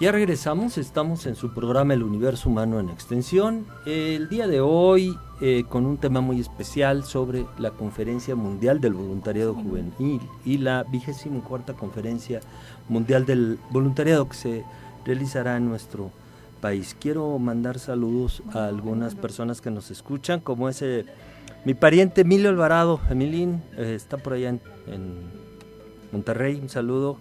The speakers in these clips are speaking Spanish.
Ya regresamos, estamos en su programa El Universo Humano en Extensión. El día de hoy con un tema muy especial sobre la Conferencia Mundial del Voluntariado Juvenil y la 24ª Conferencia Mundial del Voluntariado que se realizará en nuestro país. Quiero mandar saludos a algunas personas que nos escuchan, como es mi pariente Emilio Alvarado. Emilín está por allá en Monterrey. Un saludo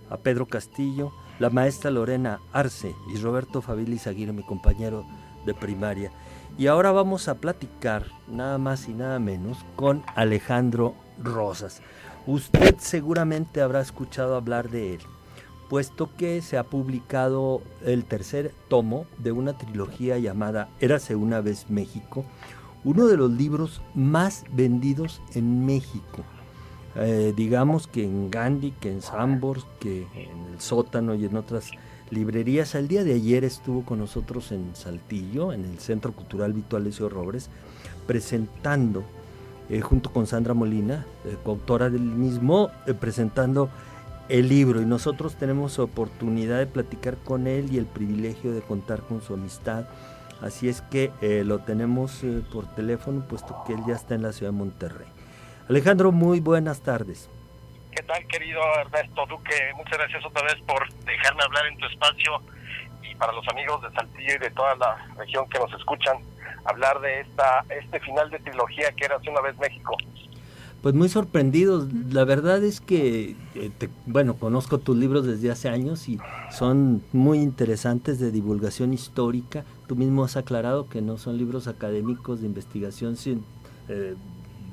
a Pedro Castillo, la maestra Lorena Arce y Roberto Fabilis Aguirre, mi compañero de primaria. Y ahora vamos a platicar nada más y nada menos con Alejandro Rosas. Usted seguramente habrá escuchado hablar de él, puesto que se ha publicado el tercer tomo de una trilogía llamada Érase una vez México, uno de los libros más vendidos en México. Digamos que en Gandhi, que en Sambors, que en el Sótano y en otras librerías. El día de ayer estuvo con nosotros en Saltillo, en el Centro Cultural Vito Alessio Robles, presentando, junto con Sandra Molina, coautora del mismo, presentando el libro, y nosotros tenemos oportunidad de platicar con él y el privilegio de contar con su amistad. Así es que lo tenemos por teléfono, puesto que él ya está en la ciudad de Monterrey. Alejandro, muy buenas tardes. ¿Qué tal, querido Ernesto Duque? Muchas gracias otra vez por dejarme hablar en tu espacio, y para los amigos de Saltillo y de toda la región que nos escuchan, hablar de este final de trilogía que era Hace una vez México. Pues muy sorprendidos. La verdad es que, conozco tus libros desde hace años y son muy interesantes, de divulgación histórica. Tú mismo has aclarado que no son libros académicos de investigación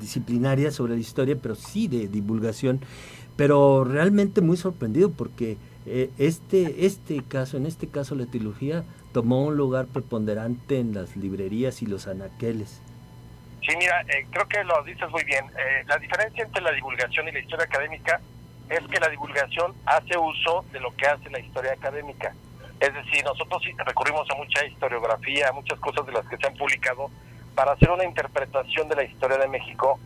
disciplinaria sobre la historia, pero sí de divulgación. Pero realmente muy sorprendido porque en este caso la trilogía tomó un lugar preponderante en las librerías y los anaqueles. Sí, mira, creo que lo dices muy bien. La diferencia entre la divulgación y la historia académica es que la divulgación hace uso de lo que hace la historia académica. Es decir, nosotros recurrimos a mucha historiografía, a muchas cosas de las que se han publicado para hacer una interpretación de la historia de México,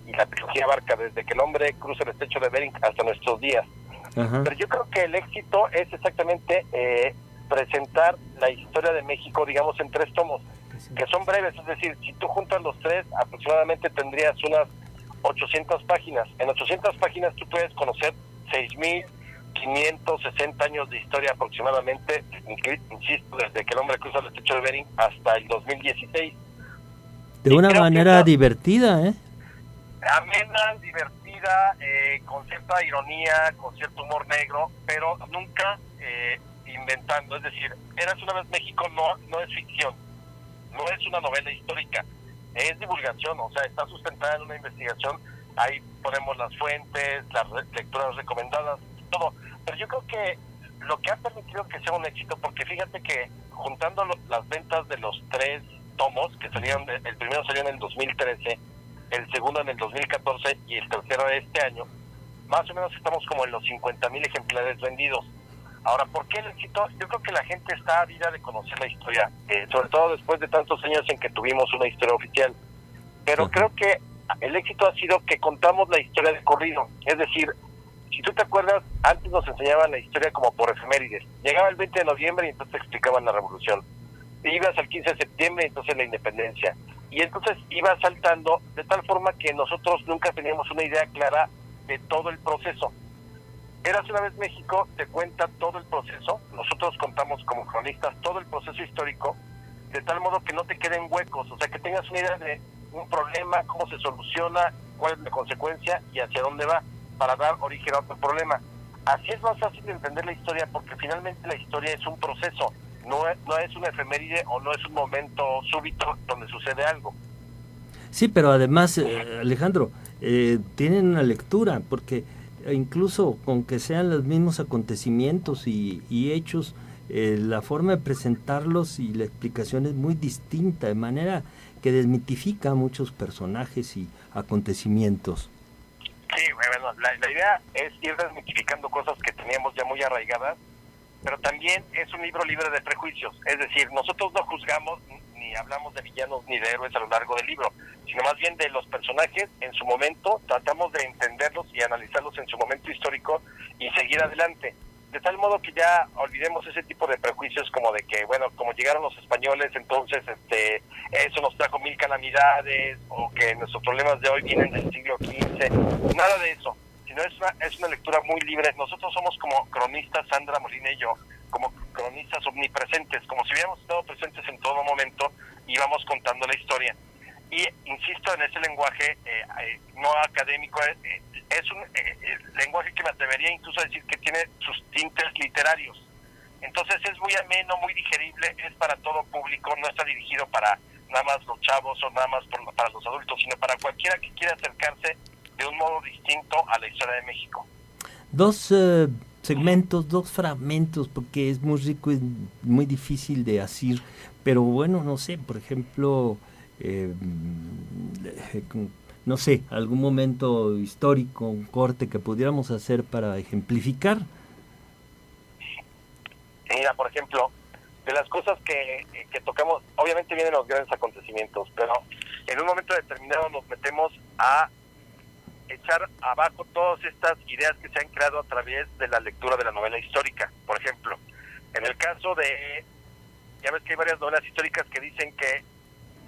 y la trilogía abarca desde que el hombre cruza el estrecho de Bering hasta nuestros días. Ajá. Pero yo creo que el éxito es exactamente presentar la historia de México, digamos, en 3 tomos, que son breves. Es decir, si tú juntas los 3, aproximadamente tendrías unas 800 páginas. En 800 páginas tú puedes conocer 6.560 años de historia aproximadamente, insisto, desde que el hombre cruza el estrecho de Bering hasta el 2016. De una manera divertida, amena, divertida, con cierta ironía, con cierto humor negro, pero nunca inventando. Es decir, Érase una vez México no es ficción, no es una novela histórica, es divulgación, o sea, está sustentada en una investigación. Ahí ponemos las fuentes, las lecturas recomendadas, todo. Pero yo creo que lo que ha permitido que sea un éxito, porque fíjate que juntando las ventas de los 3 tomos, que salieron, el primero salió en el 2013, el segundo en el 2014 y el tercero de este año, más o menos estamos como en los 50,000 ejemplares vendidos. Ahora, ¿por qué el éxito? Yo creo que la gente está ávida de conocer la historia, sobre todo después de tantos años en que tuvimos una historia oficial. Pero creo que el éxito ha sido que contamos la historia de corrido. Es decir, si tú te acuerdas, antes nos enseñaban la historia como por efemérides. Llegaba el 20 de noviembre y entonces te explicaban la revolución. Ibas al 15 de septiembre y entonces la independencia. Y entonces ibas saltando de tal forma que nosotros nunca teníamos una idea clara de todo el proceso. Érase una vez México te cuenta todo el proceso. Nosotros contamos como cronistas todo el proceso histórico, de tal modo que no te queden huecos, o sea, que tengas una idea de un problema, cómo se soluciona, cuál es la consecuencia y hacia dónde va, para dar origen a otro problema. Así es más fácil de entender la historia, porque finalmente la historia es un proceso, no es una efeméride o no es un momento súbito donde sucede algo. Sí, pero además, Alejandro, tienen una lectura, porque incluso con que sean los mismos acontecimientos y hechos, la forma de presentarlos y la explicación es muy distinta, de manera que desmitifica a muchos personajes y acontecimientos. Sí, bueno, la idea es ir desmitificando cosas que teníamos ya muy arraigadas, pero también es un libro libre de prejuicios. Es decir, nosotros no juzgamos ni hablamos de villanos ni de héroes a lo largo del libro, sino más bien de los personajes en su momento. Tratamos de entenderlos y analizarlos en su momento histórico y seguir adelante. de tal modo que ya olvidemos ese tipo de prejuicios como de que, bueno, como llegaron los españoles, entonces eso nos trajo 1000 calamidades, o que nuestros problemas de hoy vienen del siglo XV, nada de eso, sino es una lectura muy libre. Nosotros somos como cronistas, Sandra Molina y yo, como cronistas omnipresentes, como si hubiéramos estado presentes en todo momento y vamos contando la historia. Y insisto en ese lenguaje no académico, es un lenguaje que me atrevería incluso a decir que tiene sus tintes literarios. Entonces es muy ameno, muy digerible, es para todo público, no está dirigido para nada más los chavos o nada más para los adultos, sino para cualquiera que quiera acercarse de un modo distinto a la historia de México. Dos segmentos, dos fragmentos, porque es muy rico, es muy difícil de decir, pero bueno, no sé, por ejemplo, no sé, algún momento histórico, un corte que pudiéramos hacer para ejemplificar. Mira, por ejemplo, de las cosas que tocamos, obviamente vienen los grandes acontecimientos, pero en un momento determinado nos metemos a echar abajo todas estas ideas que se han creado a través de la lectura de la novela histórica. Por ejemplo, en el caso de, ya ves que hay varias novelas históricas que dicen que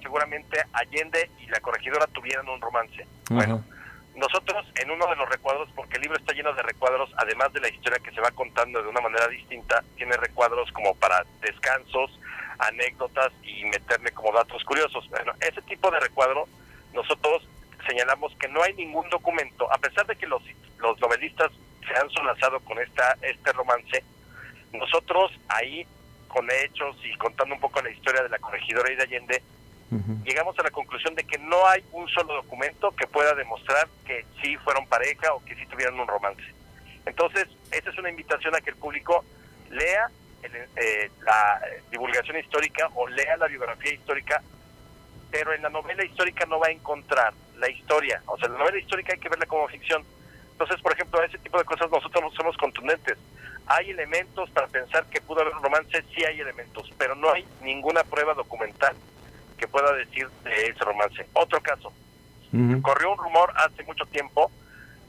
seguramente Allende y la corregidora tuvieran un romance. Uh-huh. Bueno, nosotros en uno de los recuadros, porque el libro está lleno de recuadros, además de la historia que se va contando de una manera distinta, tiene recuadros como para descansos, anécdotas y meterle como datos curiosos. Bueno, ese tipo de recuadro, nosotros señalamos que no hay ningún documento, a pesar de que los novelistas se han solazado con este romance, nosotros ahí, con hechos y contando un poco la historia de la corregidora y de Allende, uh-huh, llegamos a la conclusión de que no hay un solo documento que pueda demostrar que sí fueron pareja o que sí tuvieron un romance. Entonces, esta es una invitación a que el público lea la divulgación histórica o lea la biografía histórica, pero en la novela histórica no va a encontrar la historia. O sea, la novela histórica hay que verla como ficción. Entonces, por ejemplo, a ese tipo de cosas nosotros no somos contundentes. Hay elementos para pensar que pudo haber un romance, sí hay elementos, pero no hay ninguna prueba documental que pueda decir de ese romance. Otro caso, uh-huh, corrió un rumor hace mucho tiempo,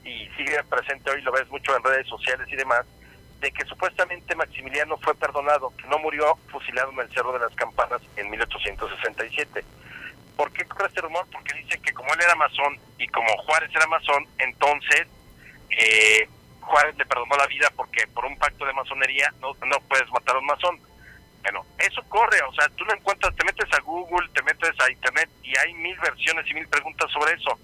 y sigue presente hoy, lo ves mucho en redes sociales y demás, de que supuestamente Maximiliano fue perdonado, que no murió fusilado en el Cerro de las Campanas en 1867. ¿Por qué corre este rumor? Porque dicen que como él era masón y como Juárez era masón, entonces Juárez le perdonó la vida porque por un pacto de masonería no puedes matar a un masón. Bueno, eso corre, o sea, tú lo encuentras, te metes a Google, te metes a Internet y hay 1000 versiones y 1000 preguntas sobre eso.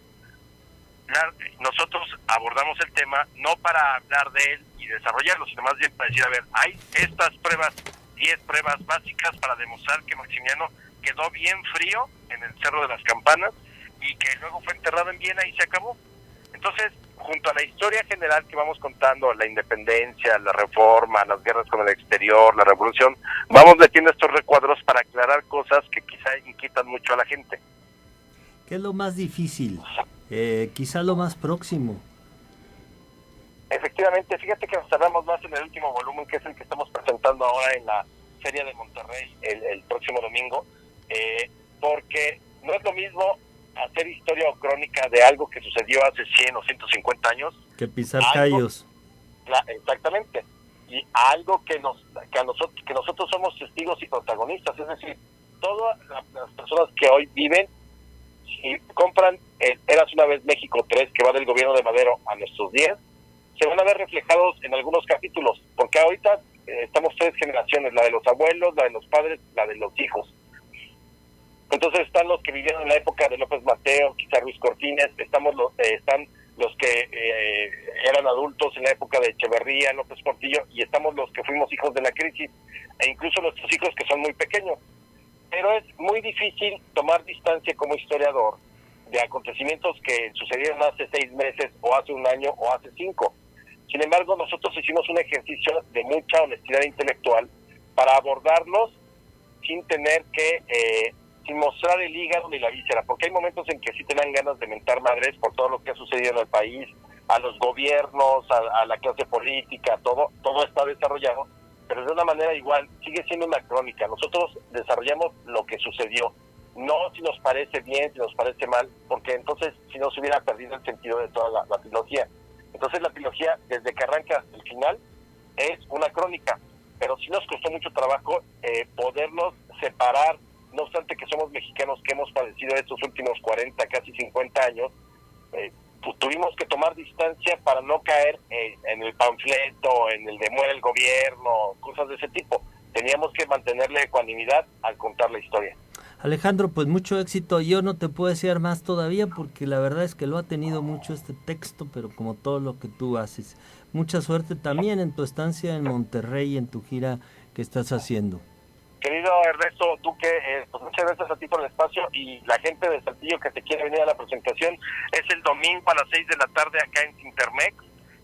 Nosotros abordamos el tema no para hablar de él y desarrollarlo, sino más bien para decir, a ver, hay estas pruebas, 10 pruebas básicas para demostrar que Maximiliano quedó bien frío en el Cerro de las Campanas y que luego fue enterrado en Viena y se acabó. Entonces, junto a la historia general que vamos contando, la independencia, la reforma, las guerras con el exterior, la revolución, vamos metiendo estos recuadros para aclarar cosas que quizá inquietan mucho a la gente. ¿Qué es lo más difícil? Quizá lo más próximo. Efectivamente, fíjate que nos tardamos más en el último volumen, que es el que estamos presentando ahora en la Feria de Monterrey el próximo domingo, porque no es lo mismo hacer historia o crónica de algo que sucedió hace 100 o 150 años que pisar callos. Exactamente, y algo que nosotros somos testigos y protagonistas, es decir, todas las personas que hoy viven y compran Eras una vez México 3, que va del gobierno de Madero a nuestros días, se van a ver reflejados en algunos capítulos, porque ahorita estamos 3 generaciones, la de los abuelos, la de los padres, la de los hijos. Entonces están los que vivieron en la época de López Mateo, quizá Ruiz Cortines, están los que eran adultos en la época de Echeverría, López Portillo, y estamos los que fuimos hijos de la crisis, e incluso nuestros hijos que son muy pequeños. Pero es muy difícil tomar distancia como historiador de acontecimientos que sucedieron hace 6 meses, o hace un año, o hace 5. Sin embargo, nosotros hicimos un ejercicio de mucha honestidad intelectual para abordarlos sin tener que sin mostrar el hígado ni la víscera, porque hay momentos en que sí te dan ganas de mentar madres por todo lo que ha sucedido en el país, a los gobiernos, a la clase política, todo está desarrollado, pero de una manera igual, sigue siendo una crónica. Nosotros desarrollamos lo que sucedió, no si nos parece bien, si nos parece mal, porque entonces si no se hubiera perdido el sentido de toda la trilogía. Entonces la trilogía, desde que arranca hasta el final, es una crónica, pero sí nos costó mucho trabajo podernos separar, no obstante que somos mexicanos que hemos padecido estos últimos 40, casi 50 años, pues tuvimos que tomar distancia para no caer en el panfleto, en el de muere el gobierno, cosas de ese tipo. Teníamos que mantenerle ecuanimidad al contar la historia. Alejandro, pues mucho éxito. Yo no te puedo decir más todavía porque la verdad es que lo ha tenido mucho este texto, pero como todo lo que tú haces. Mucha suerte también en tu estancia en Monterrey, en tu gira que estás haciendo. Querido Ernesto Duque, pues muchas gracias a ti por el espacio, y la gente de Saltillo que te quiere venir a la presentación es el domingo a las 6 de la tarde acá en Intermex,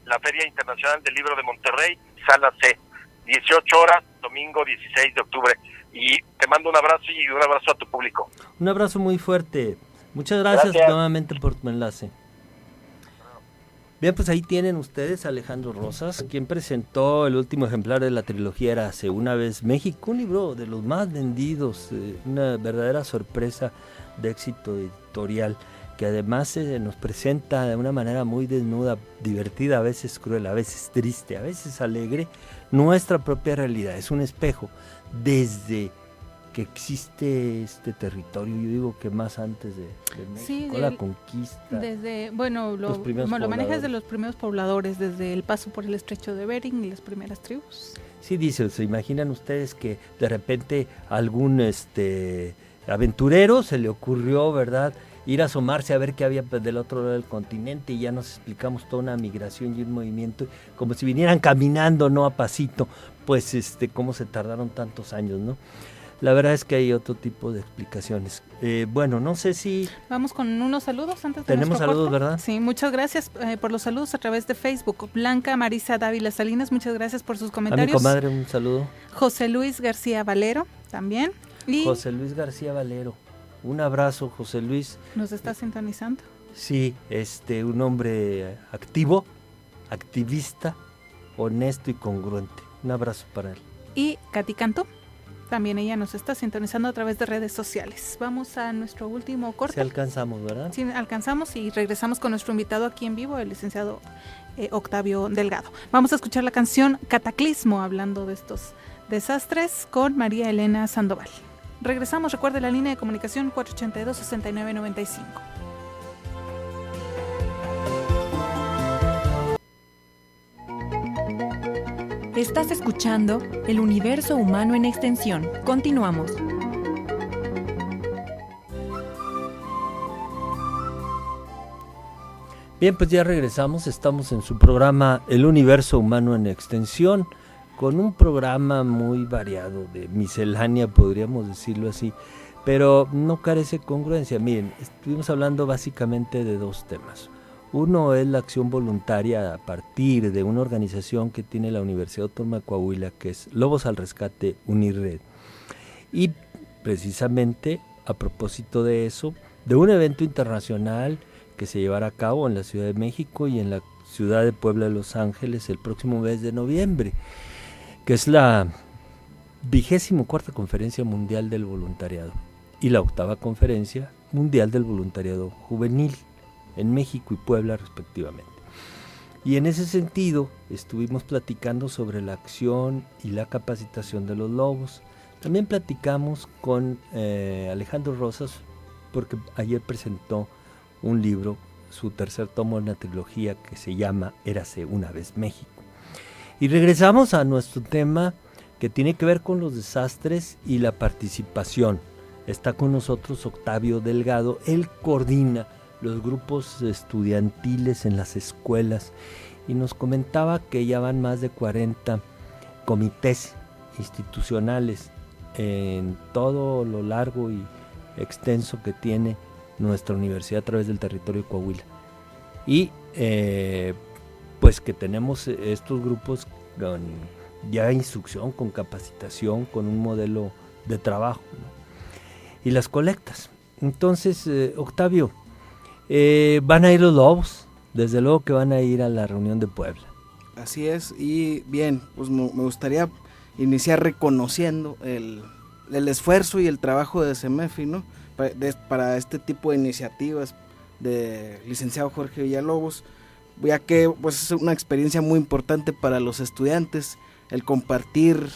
la Feria Internacional del Libro de Monterrey, Sala C, 18 horas, domingo 16 de octubre. Y te mando un abrazo y un abrazo a tu público. Un abrazo muy fuerte. Muchas gracias nuevamente por tu enlace. Bien, pues ahí tienen ustedes a Alejandro Rosas, quien presentó el último ejemplar de la trilogía Érase una vez México, un libro de los más vendidos, una verdadera sorpresa de éxito editorial, que además nos presenta de una manera muy desnuda, divertida, a veces cruel, a veces triste, a veces alegre, nuestra propia realidad. Es un espejo desde que existe este territorio, yo digo que más antes de México, sí, la conquista. Desde, bueno, lo maneja desde los primeros pobladores, desde el paso por el estrecho de Bering y las primeras tribus. Sí, dice, ¿se imaginan ustedes que de repente algún aventurero se le ocurrió, verdad, ir a asomarse a ver qué había del otro lado del continente, y ya nos explicamos toda una migración y un movimiento, como si vinieran caminando, no a pasito, pues cómo se tardaron tantos años, ¿no? La verdad es que hay otro tipo de explicaciones. Bueno, no sé si... Vamos con unos saludos antes de Tenemos saludos, corte, ¿verdad? Sí, muchas gracias por los saludos a través de Facebook. Blanca Marisa Dávila Salinas, muchas gracias por sus comentarios. A mi comadre, un saludo. José Luis García Valero, también. Y José Luis García Valero, un abrazo, José Luis. ¿Nos está sintonizando? Sí, un hombre activo, activista, honesto y congruente. Un abrazo para él. Y Katy Canto, también ella nos está sintonizando a través de redes sociales. Vamos a nuestro último corte. Sí alcanzamos, ¿verdad? Sí, alcanzamos y regresamos con nuestro invitado aquí en vivo, el licenciado Octavio Delgado. Vamos a escuchar la canción Cataclismo, hablando de estos desastres, con María Elena Sandoval. Regresamos, recuerde la línea de comunicación 482-6995. Estás escuchando El Universo Humano en Extensión. Continuamos. Bien, pues ya regresamos. Estamos en su programa El Universo Humano en Extensión, con un programa muy variado, de miscelánea, podríamos decirlo así, pero no carece de congruencia. Miren, estuvimos hablando básicamente de dos temas. Uno es la acción voluntaria a partir de una organización que tiene la Universidad Autónoma de Coahuila, que es Lobos al Rescate Unirred. Y precisamente a propósito de eso, de un evento internacional que se llevará a cabo en la Ciudad de México y en la ciudad de Puebla de Los Ángeles el próximo mes de noviembre, que es la 24ª Conferencia Mundial del Voluntariado y la 8ª Conferencia Mundial del Voluntariado Juvenil, en México y Puebla respectivamente. Y en ese sentido estuvimos platicando sobre la acción y la capacitación de los lobos. También platicamos con Alejandro Rosas, porque ayer presentó un libro, su tercer tomo de una trilogía que se llama Érase una vez México. Y regresamos a nuestro tema que tiene que ver con los desastres y la participación. Está con nosotros Octavio Delgado, él coordina los grupos estudiantiles en las escuelas y nos comentaba que ya van más de 40 comités institucionales en todo lo largo y extenso que tiene nuestra universidad a través del territorio de Coahuila. Y pues que tenemos estos grupos con ya instrucción, con capacitación, con un modelo de trabajo, ¿no? Y las colectas. Entonces, Octavio, van a ir los lobos, desde luego que van a ir a la reunión de Puebla. Así es, y bien, pues me gustaría iniciar reconociendo el esfuerzo y el trabajo de CEMEFI, ¿no? Para este tipo de iniciativas de licenciado Jorge Villalobos. ya que pues es una experiencia muy importante para los estudiantes, el compartir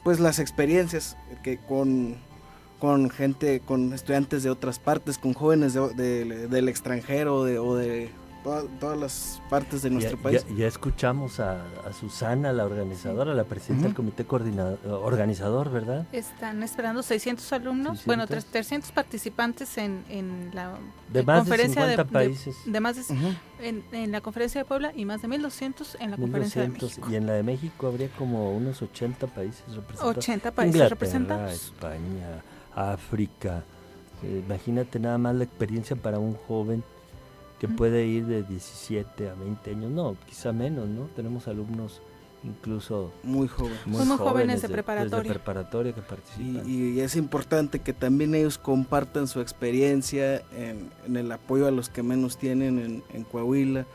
pues las experiencias que con gente, con estudiantes de otras partes, con jóvenes del extranjero o de todas las partes de nuestro país. Ya escuchamos a Susana, la organizadora, la presidenta del comité organizador, ¿verdad? Están esperando 600 alumnos, 600. bueno, 300 participantes en la de más conferencia de 50 países. De más de, en la conferencia de Puebla y más de 1.200 en la conferencia de México. Y en la de México habría como unos 80 países representados. 80 países Inglaterra, representados. España, África. Imagínate nada más la experiencia para un joven que puede ir de 17 a 20 años, no, quizá menos, ¿no? Tenemos alumnos incluso muy jóvenes. Muy jóvenes de preparatoria. Desde preparatoria que participan. Y es importante que también ellos compartan su experiencia en el apoyo a los que menos tienen en Coahuila,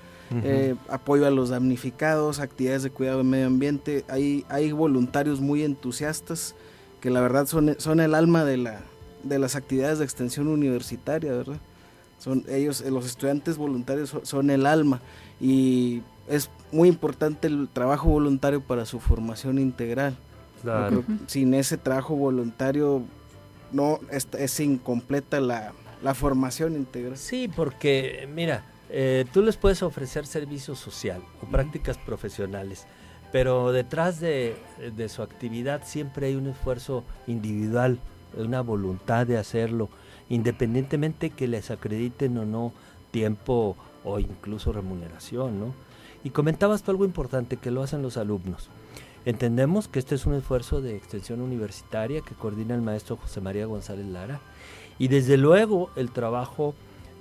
apoyo a los damnificados, actividades de cuidado del medio ambiente. Hay voluntarios muy entusiastas que la verdad son el alma de las actividades de extensión universitaria, ¿verdad? Son ellos, los estudiantes voluntarios son el alma, y es muy importante el trabajo voluntario para su formación integral. Claro. Sin ese trabajo voluntario no es incompleta la formación integral. Sí, porque mira, tú les puedes ofrecer servicio social o prácticas profesionales, pero detrás de su actividad siempre hay un esfuerzo individual, una voluntad de hacerlo, independientemente que les acrediten o no tiempo o incluso remuneración, ¿no? Y comentabas tú algo importante, que lo hacen los alumnos. Entendemos que este es un esfuerzo de extensión universitaria que coordina el maestro José María González Lara, y desde luego el trabajo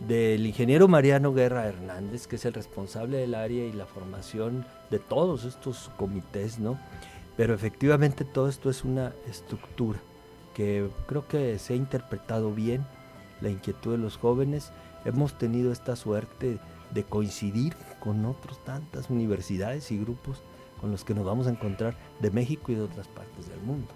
del ingeniero Mariano Guerra Hernández, que es el responsable del área y la formación de todos estos comités, ¿no? Pero efectivamente todo esto es una estructura que creo que se ha interpretado bien, la inquietud de los jóvenes. Hemos tenido esta suerte de coincidir con otras tantas universidades y grupos con los que nos vamos a encontrar de México y de otras partes del mundo.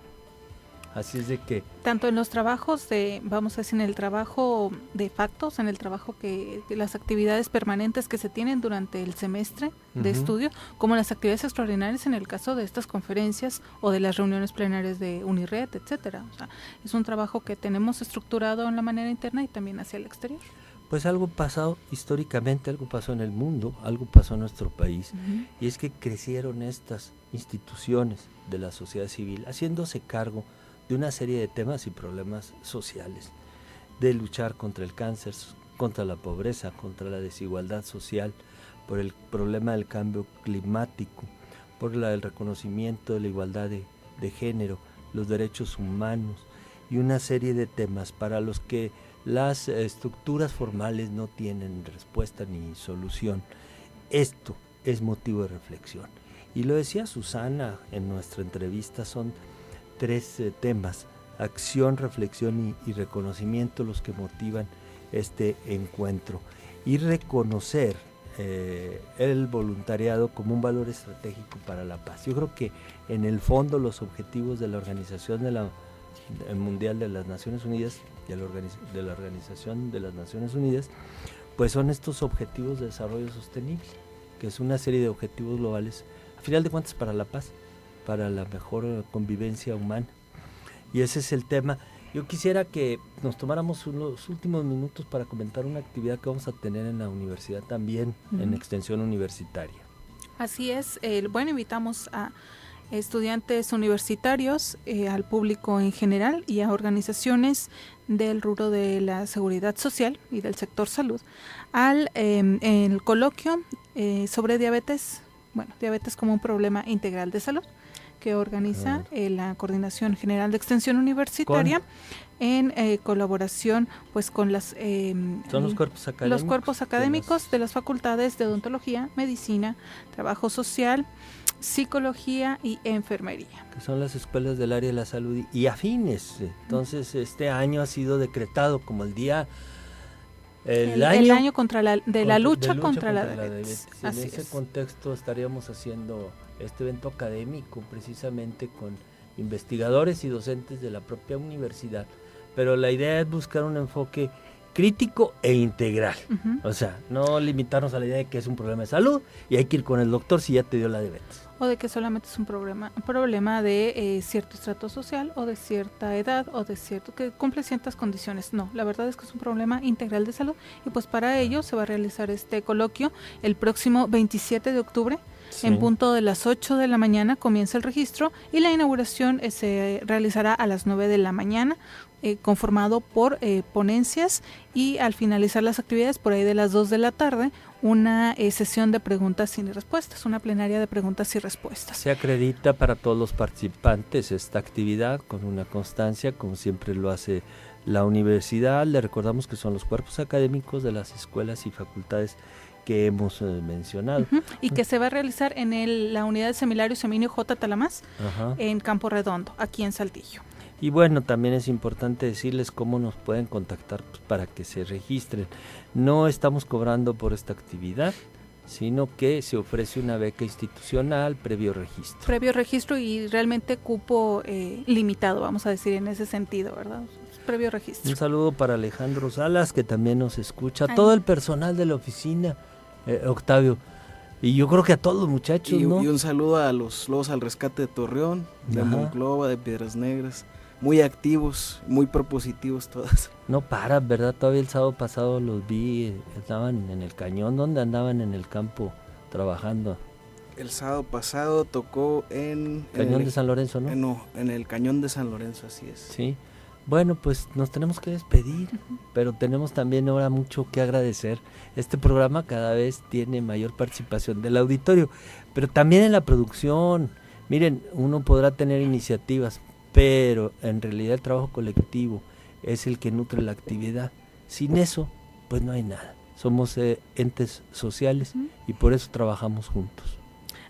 Así es de que... Tanto en los trabajos vamos a decir, en el trabajo de factos, en el trabajo de las actividades permanentes que se tienen durante el semestre de estudio, como las actividades extraordinarias en el caso de estas conferencias o de las reuniones plenarias de Unired, etcétera. O sea, es un trabajo que tenemos estructurado en la manera interna y también hacia el exterior. Pues algo pasado históricamente, algo pasó en el mundo, algo pasó en nuestro país, y es que crecieron estas instituciones de la sociedad civil haciéndose cargo de una serie de temas y problemas sociales, de luchar contra el cáncer, contra la pobreza, contra la desigualdad social, por el problema del cambio climático, por el reconocimiento de la igualdad de género, los derechos humanos y una serie de temas para los que las estructuras formales no tienen respuesta ni solución. Esto es motivo de reflexión. Y lo decía Susana en nuestra entrevista, son 3 temas: acción, reflexión y reconocimiento, los que motivan este encuentro. Y reconocer el voluntariado como un valor estratégico para la paz. Yo creo que en el fondo los objetivos de la Organización Mundial de las Naciones Unidas, de la Organización de las Naciones Unidas, pues son estos objetivos de desarrollo sostenible, que es una serie de objetivos globales, a final de cuentas para la paz, para la mejor convivencia humana. Y ese es el tema. Yo quisiera que nos tomáramos unos últimos minutos para comentar una actividad que vamos a tener en la universidad también, en extensión universitaria. Así es. Bueno, invitamos a estudiantes universitarios, al público en general y a organizaciones del rubro de la seguridad social y del sector salud al el coloquio sobre diabetes, diabetes como un problema integral de salud, que organiza la Coordinación General de Extensión Universitaria en colaboración pues con las son los cuerpos académicos de las facultades de odontología, medicina, trabajo social, psicología y enfermería, que son las escuelas del área de la salud y afines. Entonces este año ha sido decretado como el día el año contra la lucha contra la diabetes. En ese contexto estaríamos haciendo este evento académico precisamente con investigadores y docentes de la propia universidad, pero la idea es buscar un enfoque crítico e integral. O sea, no limitarnos a la idea de que es un problema de salud y hay que ir con el doctor si ya te dio la diabetes. O de que solamente es un problema de cierto estrato social o de cierta edad o de cierto que cumple ciertas condiciones. No, la verdad es que es un problema integral de salud y pues para ello se va a realizar este coloquio el próximo 27 de octubre. Sí. En punto de las 8 de la mañana comienza el registro y la inauguración se realizará a las 9 de la mañana, conformado por ponencias, y al finalizar las actividades por ahí de las 2 de la tarde, una sesión de preguntas y respuestas, una plenaria de preguntas y respuestas. Se acredita para todos los participantes esta actividad con una constancia, como siempre lo hace la universidad. Le recordamos que son los cuerpos académicos de las escuelas y facultades que hemos mencionado. Y que se va a realizar en la unidad de seminario Seminio J. Talamás, en Campo Redondo, aquí en Saltillo. Y bueno, también es importante decirles cómo nos pueden contactar para que se registren. No estamos cobrando por esta actividad, sino que se ofrece una beca institucional previo registro. Previo registro y realmente cupo limitado, vamos a decir en ese sentido, ¿verdad? Previo registro. Un saludo para Alejandro Salas, que también nos escucha, todo el personal de la oficina, Octavio, y yo creo que a todos los muchachos, ¿no? Y un saludo a los Lobos al Rescate de Torreón, de Monclova, de Piedras Negras, muy activos, muy propositivos todas. No paran, ¿verdad? Todavía el sábado pasado los vi, estaban en el cañón. ¿Dónde andaban? En el campo trabajando. El sábado pasado tocó en... Cañón de San Lorenzo, ¿no? No, en el Cañón de San Lorenzo, así es. Sí. Bueno, pues nos tenemos que despedir, pero tenemos también ahora mucho que agradecer. Este programa cada vez tiene mayor participación del auditorio, pero también en la producción. Miren, uno podrá tener iniciativas, pero en realidad el trabajo colectivo es el que nutre la actividad. Sin eso, pues no hay nada. Somos entes sociales y por eso trabajamos juntos.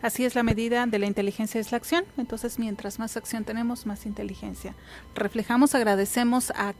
Así es, la medida de la inteligencia es la acción, entonces mientras más acción tenemos, más inteligencia reflejamos. Agradecemos a